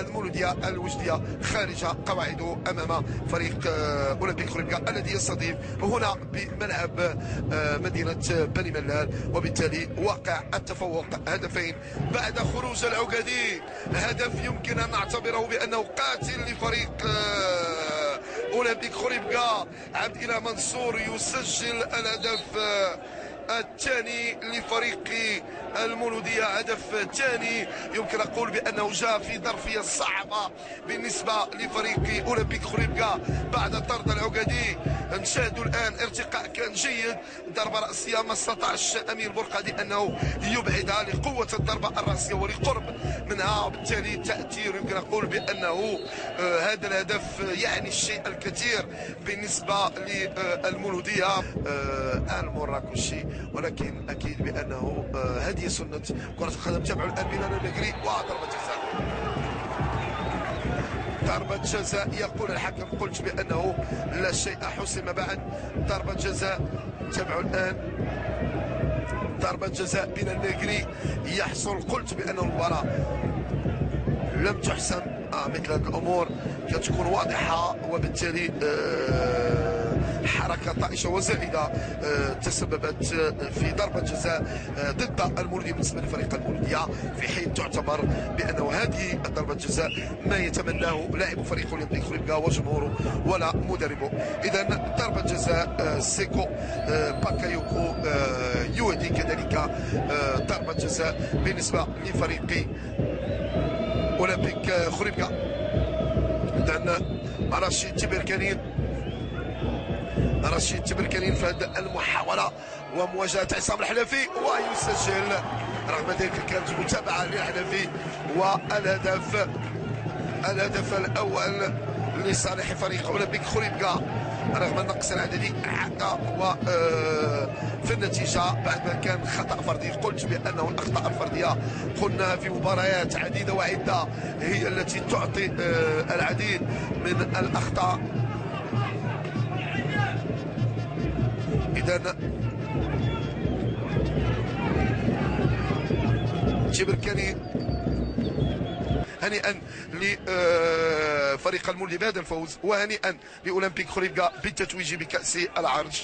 المولودية الوجدية خارج قواعده أمام فريق أولمبيك خريبكا الذي يستضيف هنا بملعب مدينة بني ملال، وبالتالي واقع التفوق هدفين بعد خروج العقدي. هدف يمكن أن نعتبره بأنه قاتل لفريق أولمبيك خريبكا. عبد الإله منصور يسجل الهدف الثاني لفريق المولودية، هدف ثاني يمكن أقول بأنه جاء في ظرفية صعبة بالنسبة لفريق أولمبيك خريبكا بعد طرد العقدي. نشاهدوا الآن ارتقاء كان جيد، ضربة رأسية ما استطاعش أمين برقادي أنه يبعدها لقوة الضربة الرأسية ولقرب منها، وبالتالي تأثير يمكن أقول بأنه هذا الهدف يعني الشيء الكثير بالنسبة للمولودية المراكشي. ولكن أكيد بأنه هذه سنة كرة القدم. تابعوا الآن بلال النقري وضربة جزاء، ضربة جزاء يقول الحكم. قلت بأنه لا شيء حسم بعد، ضربة جزاء. تابعوا الآن ضربة جزاء بلال النقري يحصل. قلت بأن المباراة لم تحسم، مثل هذه الأمور كتكون واضحة، وبالتالي حركة طائشة وزائدة تسببت في ضربة جزاء ضد المولودية بالنسبة لفريق المولودية، في حين تعتبر بأنه هذه ضربة جزاء ما يتمناه لاعب فريق أولمبيك خريبكا وجمهوره ولا مدربه. إذا ضربة جزاء سيكو باكايوكو يودي كذلك ضربة جزاء بالنسبة لفريق أولمبيك خريبكا. إذا رشيد تبركانين في هذه المحاولة ومواجهة عصام الحنفي ويسجل. رغم ذلك كانت متابعة للحنفي، والهدف الأول لصالح فريق أولمبيك خريبكا رغم النقص العددي عاد في النتيجة بعد ما كان خطأ فردي. قلت بأنه الأخطاء الفردية قلنا في مباريات عديدة وعدة هي التي تعطي العديد من الأخطاء. إذا تبركاني هنيئا لفريق المولودية بهذا الفوز، وهنيئا لأولمبيك خريبكا بالتتويج بكأس العرش.